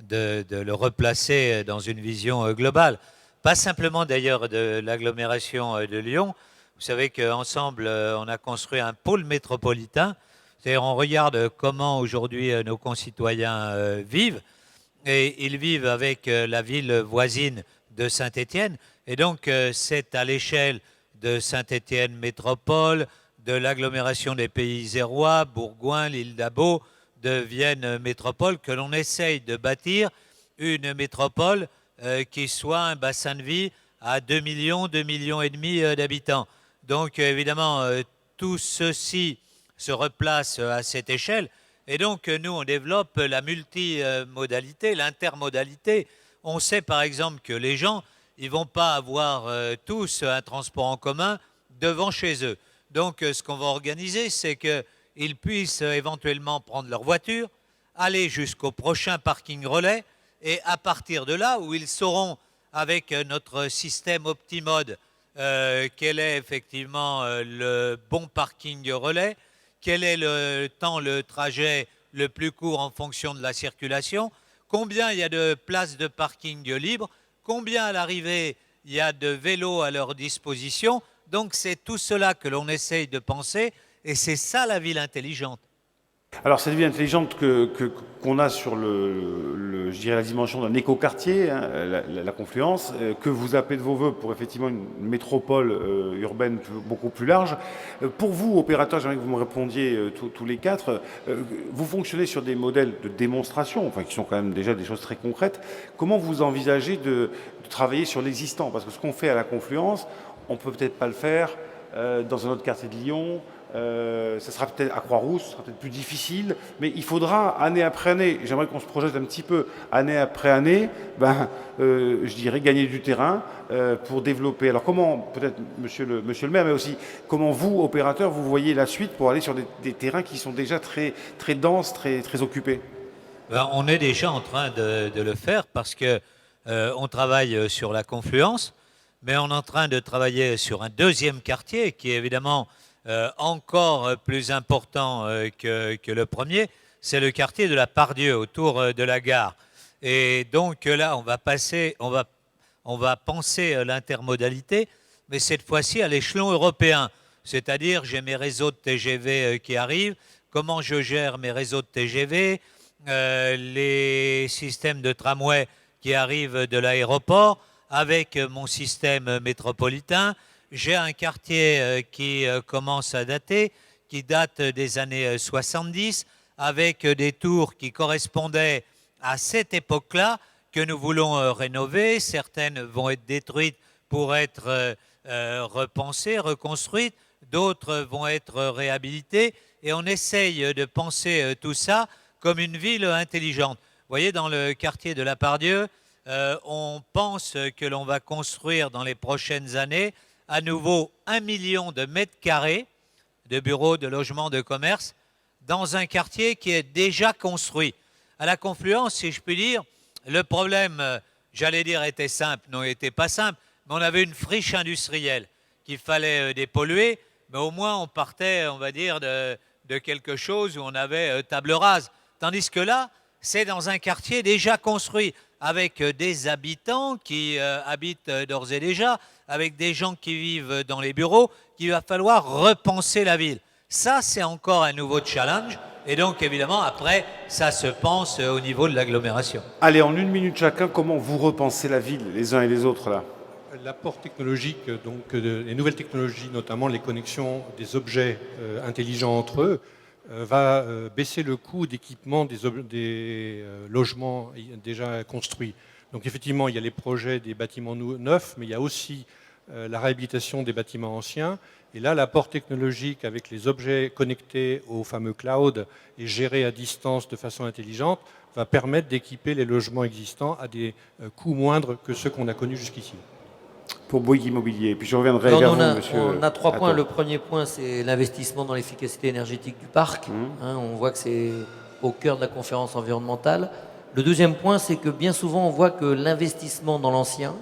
le replacer dans une vision globale. Pas simplement d'ailleurs de l'agglomération de Lyon. Vous savez qu'ensemble, on a construit un pôle métropolitain. C'est-à-dire, on regarde comment aujourd'hui nos concitoyens vivent. Et ils vivent avec la ville voisine de Saint-Étienne. Et donc, c'est à l'échelle de Saint-Étienne métropole, de l'agglomération des Pays Zérois, Bourgoin, l'île d'Abo, de Vienne métropole, que l'on essaye de bâtir une métropole qui soit un bassin de vie à 2 millions, 2,5 millions d'habitants. Donc, évidemment, tout ceci se replace à cette échelle. Et donc, nous, on développe la multimodalité, l'intermodalité. On sait, par exemple, que les gens, ils ne vont pas avoir tous un transport en commun devant chez eux. Donc, ce qu'on va organiser, c'est qu'ils puissent éventuellement prendre leur voiture, aller jusqu'au prochain parking relais, et à partir de là, où ils sauront, avec notre système Optimode, quel est effectivement le bon parking relais, quel est le temps, le trajet le plus court en fonction de la circulation, combien il y a de places de parking libres, combien à l'arrivée il y a de vélos à leur disposition. Donc c'est tout cela que l'on essaye de penser et c'est ça la ville intelligente. Alors cette ville intelligente qu'on a sur je dirais la dimension d'un écoquartier, hein, la Confluence, que vous appelez de vos voeux pour effectivement une métropole urbaine beaucoup plus large. Pour vous, opérateurs, j'aimerais que vous me répondiez tous les quatre, vous fonctionnez sur des modèles de démonstration, enfin qui sont quand même déjà des choses très concrètes. Comment vous envisagez de travailler sur l'existant? Parce que ce qu'on fait à la Confluence, on ne peut peut-être pas le faire dans un autre quartier de Lyon. Ça sera peut-être à Croix-Rousse, ce sera peut-être plus difficile, mais il faudra année après année, j'aimerais qu'on se projette un petit peu, année après année, je dirais gagner du terrain pour développer. Alors comment, peut-être monsieur le maire, mais aussi comment vous, opérateurs, vous voyez la suite pour aller sur des terrains qui sont déjà très, très denses, très, très occupés? On est déjà en train de le faire parce que on travaille sur la Confluence, mais on est en train de travailler sur un deuxième quartier qui est évidemment encore plus important que le premier, c'est le quartier de la Pardieu, autour de la gare. Et donc là, on va penser l'intermodalité, mais cette fois-ci à l'échelon européen. C'est-à-dire, j'ai mes réseaux de TGV qui arrivent, comment je gère mes réseaux de TGV, les systèmes de tramway qui arrivent de l'aéroport, avec mon système métropolitain. J'ai un quartier qui commence à dater, qui date des années 70, avec des tours qui correspondaient à cette époque-là, que nous voulons rénover. Certaines vont être détruites pour être repensées, reconstruites. D'autres vont être réhabilitées. Et on essaye de penser tout ça comme une ville intelligente. Vous voyez, dans le quartier de la Pardieu, on pense que l'on va construire dans les prochaines années à nouveau 1 million de mètres carrés de bureaux, de logements, de commerce dans un quartier qui est déjà construit. À la Confluence, si je puis dire, le problème, j'allais dire, était simple. Non, il n'était pas simple, mais on avait une friche industrielle qu'il fallait dépolluer, mais au moins on partait, on va dire, de quelque chose où on avait table rase. Tandis que là, c'est dans un quartier déjà construit, avec des habitants qui habitent d'ores et déjà, avec des gens qui vivent dans les bureaux, qu'il va falloir repenser la ville. Ça, c'est encore un nouveau challenge. Et donc, évidemment, après, ça se pense au niveau de l'agglomération. Allez, en 1 minute chacun, comment vous repensez la ville, les uns et les autres, là? L'apport technologique, donc les nouvelles technologies, notamment les connexions des objets intelligents entre eux, va baisser le coût d'équipement des logements déjà construits. Donc effectivement, il y a les projets des bâtiments neufs, mais il y a aussi la réhabilitation des bâtiments anciens. Et là, l'apport technologique avec les objets connectés au fameux cloud et gérés à distance de façon intelligente va permettre d'équiper les logements existants à des coûts moindres que ceux qu'on a connus jusqu'ici. Pour Bouygues Immobilier. Puis je reviendrai Non, vers on vous, a, monsieur. on a 3 points. Attends. Le premier point, c'est l'investissement dans l'efficacité énergétique du parc. On voit que c'est au cœur de la conférence environnementale. Le deuxième point, c'est que bien souvent, on voit que l'investissement dans l'ancien,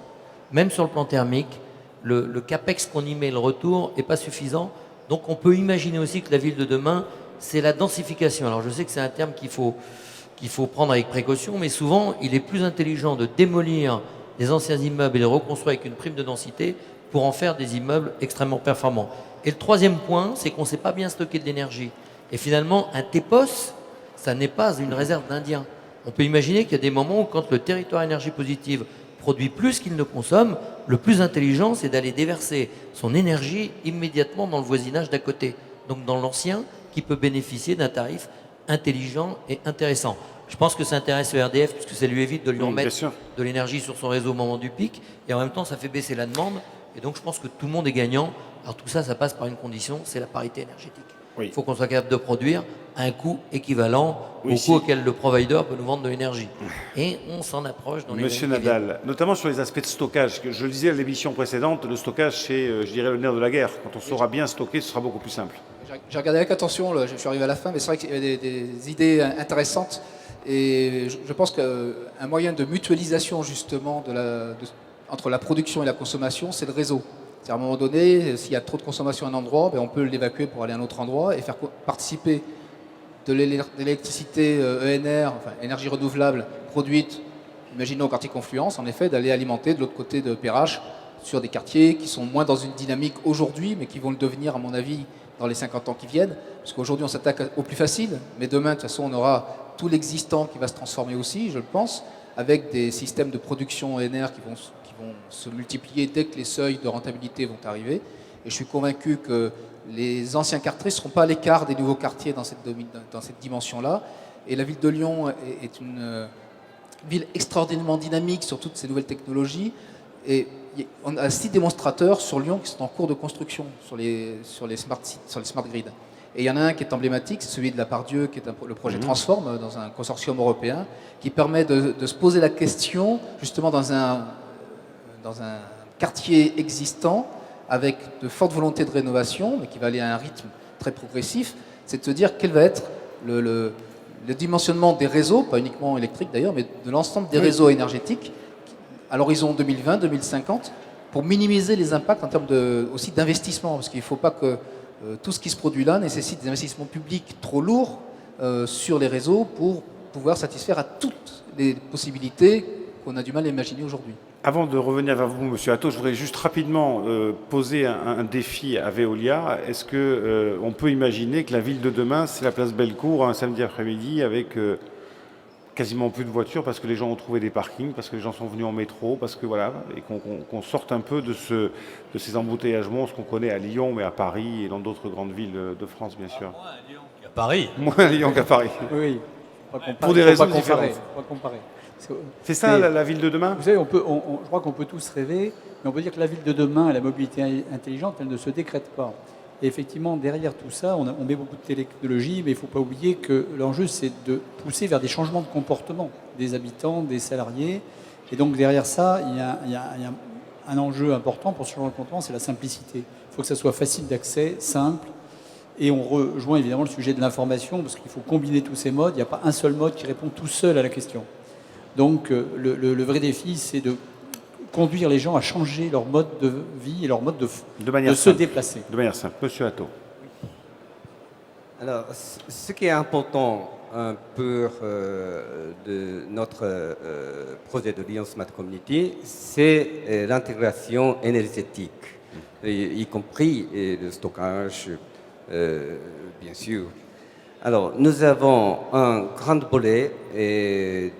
même sur le plan thermique, le capex qu'on y met, le retour, n'est pas suffisant. Donc on peut imaginer aussi que la ville de demain, c'est la densification. Alors je sais que c'est un terme qu'il faut prendre avec précaution, mais souvent, il est plus intelligent de démolir les anciens immeubles et les reconstruire avec une prime de densité pour en faire des immeubles extrêmement performants. Et le troisième point, c'est qu'on ne sait pas bien stocker de l'énergie. Et finalement, un TEPOS, ça n'est pas une réserve d'Indiens. On peut imaginer qu'il y a des moments où, quand le territoire énergie positive produit plus qu'il ne consomme, le plus intelligent, c'est d'aller déverser son énergie immédiatement dans le voisinage d'à côté. Donc dans l'ancien, qui peut bénéficier d'un tarif intelligent et intéressant. Je pense que ça intéresse le RDF, puisque ça lui évite de lui remettre de l'énergie sur son réseau au moment du pic, et en même temps, ça fait baisser la demande, et donc je pense que tout le monde est gagnant. Alors tout ça, ça passe par une condition, c'est la parité énergétique. Il faut qu'on soit capable de produire à un coût équivalent au coût auquel le provider peut nous vendre de l'énergie. Et on s'en approche dans les Monsieur années qui viennent. Nadal, notamment sur les aspects de stockage, que je le disais à l'émission précédente, le stockage, c'est, je dirais, le nerf de la guerre. Quand on saura bien stocker, ce sera beaucoup plus simple. J'ai regardé avec attention, là, je suis arrivé à la fin, mais c'est vrai qu'il y avait des idées intéressantes. Et je pense qu'un moyen de mutualisation justement entre la production et la consommation, c'est le réseau. C'est-à-dire, à un moment donné, s'il y a trop de consommation à un endroit, ben on peut l'évacuer pour aller à un autre endroit et faire participer de l'électricité ENR, enfin énergie renouvelable, produite, imaginons au quartier Confluence, en effet, d'aller alimenter de l'autre côté de Perrache sur des quartiers qui sont moins dans une dynamique aujourd'hui, mais qui vont le devenir, à mon avis, dans les 50 ans qui viennent. Parce qu'aujourd'hui, on s'attaque au plus facile, mais demain, de toute façon, on aura tout l'existant qui va se transformer aussi, je le pense, avec des systèmes de production ENR qui vont se multiplier dès que les seuils de rentabilité vont arriver. Et je suis convaincu que les anciens quartiers ne seront pas à l'écart des nouveaux quartiers dans cette dimension-là. Et la ville de Lyon est une ville extraordinairement dynamique sur toutes ces nouvelles technologies. Et on a 6 démonstrateurs sur Lyon qui sont en cours de construction sur les smart grids. Et il y en a un qui est emblématique, c'est celui de la Pardieu, qui est le projet Transform, dans un consortium européen, qui permet de se poser la question, justement dans un quartier existant, avec de fortes volontés de rénovation, mais qui va aller à un rythme très progressif, c'est de se dire quel va être le dimensionnement des réseaux, pas uniquement électriques d'ailleurs, mais de l'ensemble des réseaux énergétiques, à l'horizon 2020-2050, pour minimiser les impacts en termes aussi d'investissement, parce qu'il ne faut pas que tout ce qui se produit là nécessite des investissements publics trop lourds sur les réseaux pour pouvoir satisfaire à toutes les possibilités qu'on a du mal à imaginer aujourd'hui. Avant de revenir vers vous, monsieur Atto, je voudrais juste rapidement poser un défi à Veolia. Est-ce qu'on peut imaginer que la ville de demain, c'est la place Bellecour un samedi après-midi avec quasiment plus de voitures parce que les gens ont trouvé des parkings, parce que les gens sont venus en métro, parce que voilà, et qu'on sorte un peu de ces embouteillages monstres qu'on connaît à Lyon, mais à Paris et dans d'autres grandes villes de France, bien sûr. Moins à Lyon qu'à Paris. Moins à Lyon qu'à Paris. Oui, Pour des raisons différentes. Faut pas comparer. C'est ça la ville de demain ? Vous savez, je crois qu'on peut tous rêver, mais on peut dire que la ville de demain, la mobilité intelligente, elle ne se décrète pas. Et effectivement, derrière tout ça, on met beaucoup de technologie, mais il ne faut pas oublier que l'enjeu, c'est de pousser vers des changements de comportement des habitants, des salariés. Et donc, derrière ça, il y a un enjeu important pour ce changement de comportement, c'est la simplicité. Il faut que ça soit facile d'accès, simple. Et on rejoint évidemment le sujet de l'information, parce qu'il faut combiner tous ces modes. Il n'y a pas un seul mode qui répond tout seul à la question. Donc, le vrai défi, c'est de conduire les gens à changer leur mode de vie et leur mode de se déplacer. De manière simple. Monsieur Atto. Alors, ce qui est important pour de notre projet de Lyon Smart Community, c'est l'intégration énergétique, y compris le stockage, bien sûr. Alors, nous avons un grand volet,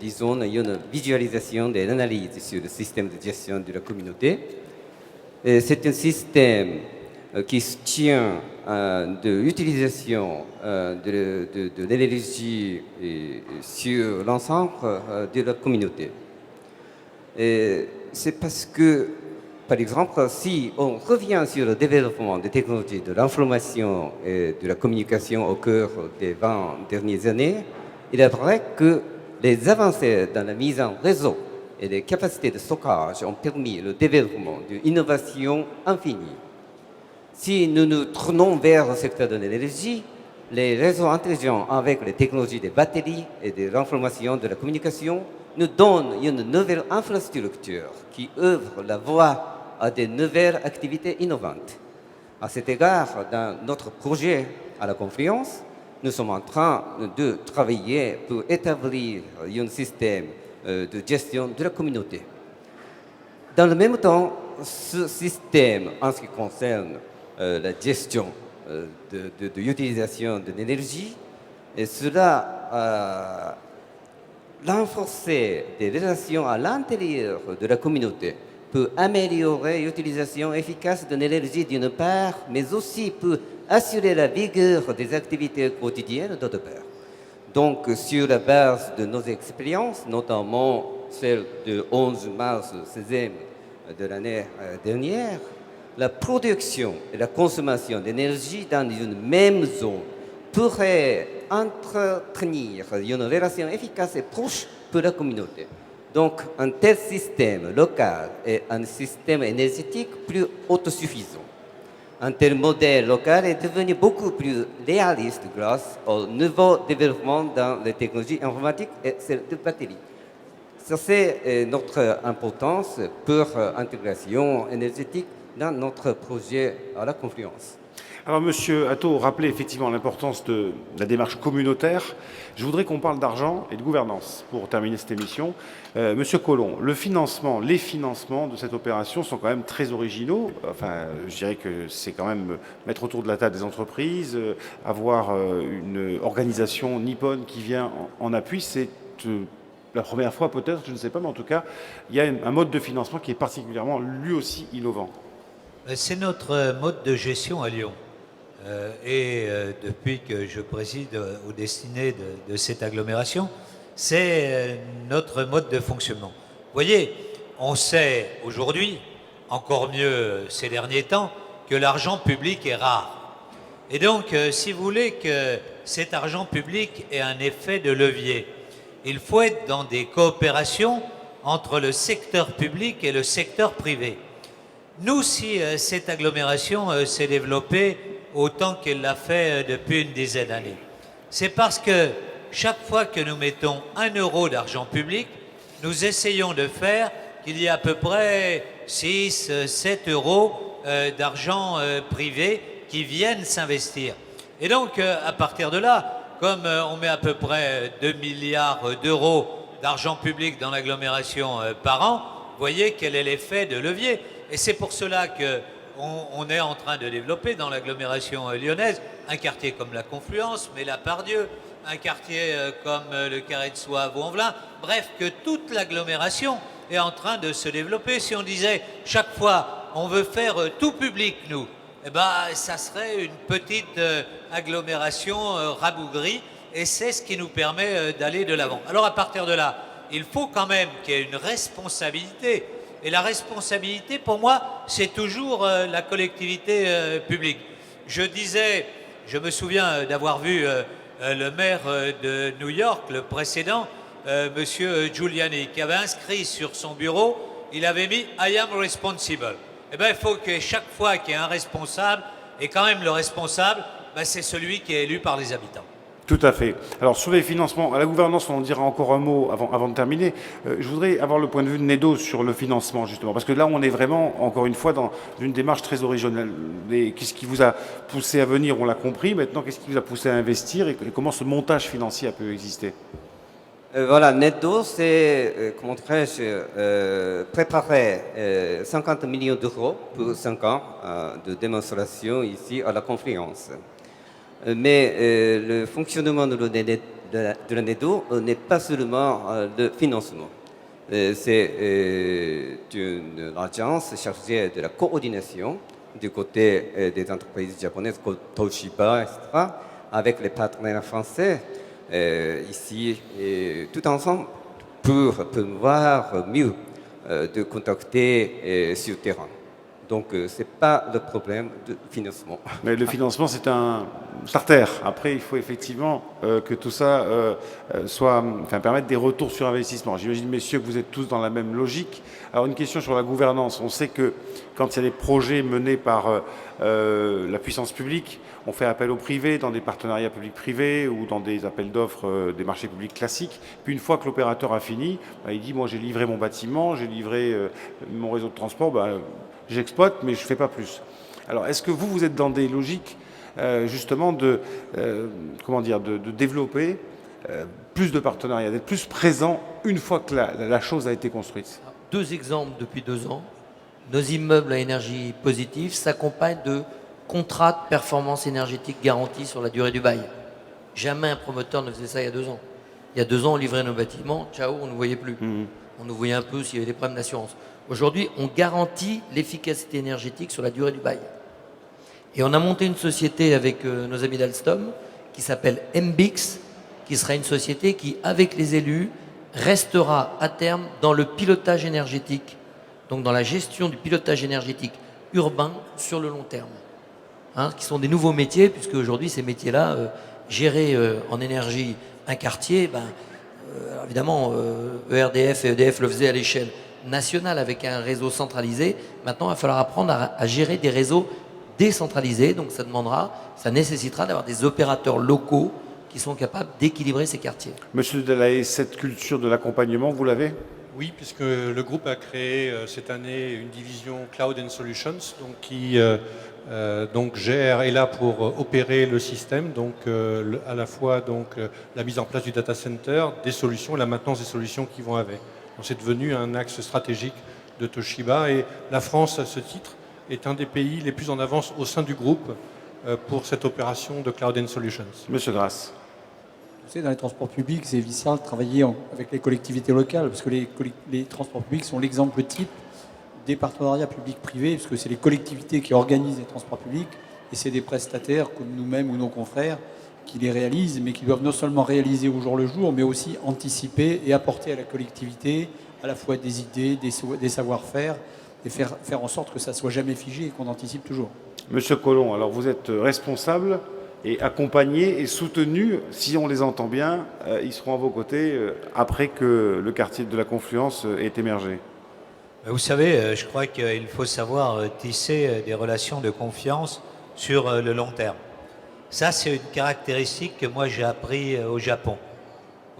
disons, une visualisation et l'analyse sur le système de gestion de la communauté. C'est un système qui se tient de l'utilisation de l'énergie sur l'ensemble de la communauté. C'est parce que par exemple, si on revient sur le développement des technologies de l'information et de la communication au cours des 20 dernières années, il est vrai que les avancées dans la mise en réseau et les capacités de stockage ont permis le développement d'une innovation infinie. Si nous nous tournons vers le secteur de l'énergie, les réseaux intelligents avec les technologies des batteries et de l'information de la communication nous donnent une nouvelle infrastructure qui ouvre la voie à de nouvelles activités innovantes. À cet égard, dans notre projet à la Confluence, nous sommes en train de travailler pour établir un système de gestion de la communauté. Dans le même temps, ce système, en ce qui concerne la gestion de l'utilisation de l'énergie, et cela renforcer des relations à l'intérieur de la communauté pour améliorer l'utilisation efficace de l'énergie d'une part, mais aussi pour assurer la vigueur des activités quotidiennes d'autre part. Donc, sur la base de nos expériences, notamment celle du 11 mars 16e de l'année dernière, la production et la consommation d'énergie dans une même zone pourrait entretenir une relation efficace et proche pour la communauté. Donc, un tel système local est un système énergétique plus autosuffisant. Un tel modèle local est devenu beaucoup plus réaliste grâce au nouveau développement dans les technologies informatiques et celles de batterie. Ça, c'est notre importance pour l'intégration énergétique dans notre projet à la Confluence. Alors, Monsieur Atto rappelait effectivement l'importance de la démarche communautaire. Je voudrais qu'on parle d'argent et de gouvernance pour terminer cette émission. Monsieur Collomb, les financements de cette opération sont quand même très originaux. Enfin, je dirais que c'est quand même mettre autour de la table des entreprises, avoir une organisation nippone qui vient en appui. C'est la première fois peut-être, je ne sais pas, mais en tout cas, il y a un mode de financement qui est particulièrement lui aussi innovant. C'est notre mode de gestion à Lyon. Depuis que je préside aux destinées de cette agglomération, c'est notre mode de fonctionnement. Vous voyez, on sait aujourd'hui, encore mieux ces derniers temps, que l'argent public est rare. Et donc, si vous voulez que cet argent public ait un effet de levier, il faut être dans des coopérations entre le secteur public et le secteur privé. Nous, si cette agglomération s'est développée autant qu'elle l'a fait depuis une dizaine d'années, c'est parce que chaque fois que nous mettons 1 euro d'argent public, nous essayons de faire qu'il y ait à peu près 6, 7 euros d'argent privé qui viennent s'investir. Et donc, à partir de là, comme on met à peu près 2 milliards d'euros d'argent public dans l'agglomération par an, vous voyez quel est l'effet de levier. Et c'est pour cela qu'on est en train de développer dans l'agglomération lyonnaise un quartier comme la Confluence, mais la Pardieu, un quartier comme le Carré de Soie à Vaux-en-Velin, bref, que toute l'agglomération est en train de se développer. Si on disait chaque fois on veut faire tout public, nous, eh ben, ça serait une petite agglomération rabougrie, et c'est ce qui nous permet d'aller de l'avant. Alors à partir de là, il faut quand même qu'il y ait une responsabilité. Et la responsabilité, pour moi, c'est toujours la collectivité publique. Je me souviens d'avoir vu le maire de New York, le précédent, Monsieur Giuliani, qui avait inscrit sur son bureau, il avait mis « I am responsible ». Eh bien, il faut que chaque fois qu'il y ait un responsable, et quand même le responsable, ben, c'est celui qui est élu par les habitants. Tout à fait. Alors, sur les financements, à la gouvernance, on en dira encore un mot avant de terminer. Je voudrais avoir le point de vue de Nedo sur le financement, justement, parce que là, on est vraiment, encore une fois, dans une démarche très originale. Qu'est-ce qui vous a poussé à venir? On l'a compris. Maintenant, qu'est-ce qui vous a poussé à investir et comment ce montage financier a pu exister? Voilà, Nedo, c'est, comment dirais-je, préparer 50 millions d'euros pour 5 ans de démonstration ici à la Confluence. Mais le fonctionnement de la NEDO n'est pas seulement le financement. C'est une agence chargée de la coordination du côté des entreprises japonaises comme Toshiba, etc., avec les partenaires français ici, et tout ensemble, pour pouvoir mieux de contacter sur le terrain. Donc, ce n'est pas le problème de financement. Mais le financement, c'est un starter. Après, il faut effectivement que tout ça permette des retours sur investissement. J'imagine, messieurs, que vous êtes tous dans la même logique. Alors, une question sur la gouvernance. On sait que quand il y a des projets menés par la puissance publique, on fait appel au privé dans des partenariats publics-privés ou dans des appels d'offres des marchés publics classiques. Puis une fois que l'opérateur a fini, il dit, moi j'ai livré mon bâtiment, j'ai livré mon réseau de transport, j'exploite, mais je ne fais pas plus. Alors, est-ce que vous êtes dans des logiques, justement, de développer plus de partenariats, d'être plus présent une fois que la chose a été construite? 2 exemples depuis 2 ans. Nos immeubles à énergie positive s'accompagnent de contrats de performance énergétique garantis sur la durée du bail. Jamais un promoteur ne faisait ça il y a 2 ans. Il y a 2 ans, on livrait nos bâtiments, ciao, on ne nous voyait plus. On nous voyait un peu s'il y avait des problèmes d'assurance. Aujourd'hui, on garantit l'efficacité énergétique sur la durée du bail. Et on a monté une société avec nos amis d'Alstom qui s'appelle MBX, qui sera une société qui, avec les élus, restera à terme dans le pilotage énergétique, donc dans la gestion du pilotage énergétique urbain sur le long terme. Qui sont des nouveaux métiers, puisque aujourd'hui, ces métiers-là, gérer en énergie un quartier, évidemment, ERDF et EDF le faisaient à l'échelle nationale avec un réseau centralisé. Maintenant, il va falloir apprendre à gérer des réseaux décentralisés. Donc, ça nécessitera d'avoir des opérateurs locaux qui sont capables d'équilibrer ces quartiers. Monsieur Delahaye, cette culture de l'accompagnement, vous l'avez? Oui, puisque le groupe a créé cette année une division Cloud and Solutions, donc qui gère, est là pour opérer le système, donc à la fois la mise en place du data center, des solutions et la maintenance des solutions qui vont avec. Donc c'est devenu un axe stratégique de Toshiba et la France, à ce titre, est un des pays les plus en avance au sein du groupe pour cette opération de Cloud and Solutions. Monsieur Grasse. Vous savez, dans les transports publics, c'est vital de travailler avec les collectivités locales, parce que les transports publics sont l'exemple type des partenariats publics-privés, parce que c'est les collectivités qui organisent les transports publics, et c'est des prestataires comme nous-mêmes ou nos confrères qui les réalisent, mais qui doivent non seulement réaliser au jour le jour, mais aussi anticiper et apporter à la collectivité à la fois des idées, des savoir-faire, et faire en sorte que ça ne soit jamais figé et qu'on anticipe toujours. Monsieur Collomb, alors vous êtes responsable et accompagnés et soutenus, si on les entend bien, ils seront à vos côtés après que le quartier de la Confluence ait émergé. Vous savez, je crois qu'il faut savoir tisser des relations de confiance sur le long terme. Ça, c'est une caractéristique que moi j'ai appris au Japon.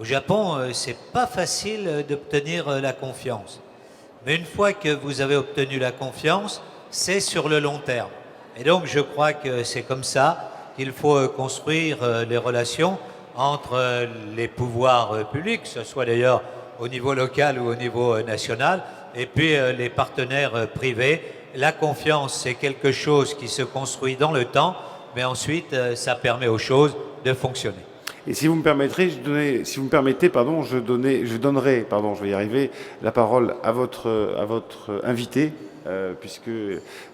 Au Japon, c'est pas facile d'obtenir la confiance. Mais une fois que vous avez obtenu la confiance, c'est sur le long terme. Et donc, je crois que c'est comme ça qu'il faut construire les relations entre les pouvoirs publics, que ce soit d'ailleurs au niveau local ou au niveau national, et puis les partenaires privés. La confiance, c'est quelque chose qui se construit dans le temps, mais ensuite, ça permet aux choses de fonctionner. Et si vous me permettrez, je donnerai la parole à votre invité, puisque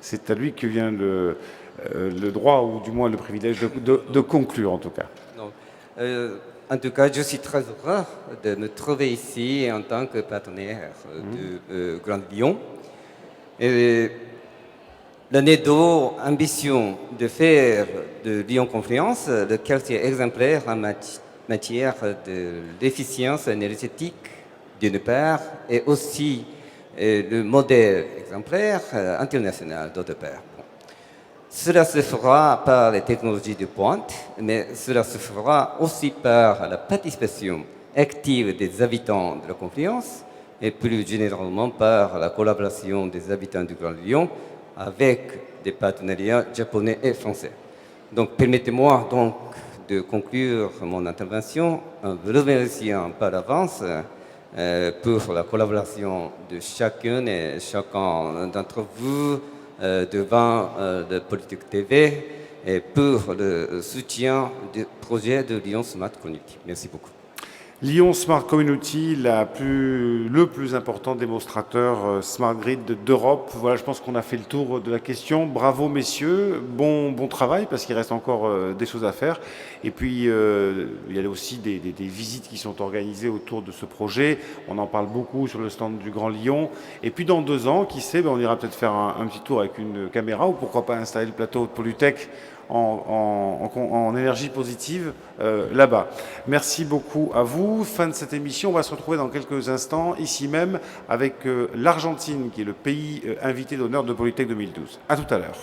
c'est à lui que vient le droit, ou du moins le privilège de conclure en tout cas. Non. En tout cas, je suis très heureux de me trouver ici en tant que partenaire de Grand Lyon. Et la NEDO ambition de faire de Lyon Confluence le quartier exemplaire en matière d'efficience énergétique d'une part, et aussi le modèle exemplaire international d'autre part. Cela se fera par les technologies de pointe, mais cela se fera aussi par la participation active des habitants de la Confluence et plus généralement par la collaboration des habitants du Grand Lyon avec des partenariats japonais et français. Donc permettez-moi donc de conclure mon intervention en vous remerciant par avance pour la collaboration de chacune et chacun d'entre vous devant de Politique TV et pour le soutien du projet de Lyon Smart Community. Merci beaucoup. Lyon Smart Community, le plus important démonstrateur Smart Grid d'Europe. Voilà, je pense qu'on a fait le tour de la question. Bravo messieurs, bon travail parce qu'il reste encore des choses à faire. Et puis il y a aussi des visites qui sont organisées autour de ce projet. On en parle beaucoup sur le stand du Grand Lyon. Et puis dans 2 ans, qui sait, on ira peut-être faire un petit tour avec une caméra ou pourquoi pas installer le plateau de Polytech en énergie positive là-bas. Merci beaucoup à vous. Fin de cette émission. On va se retrouver dans quelques instants, ici même, avec l'Argentine, qui est le pays invité d'honneur de Polytech 2012. À tout à l'heure.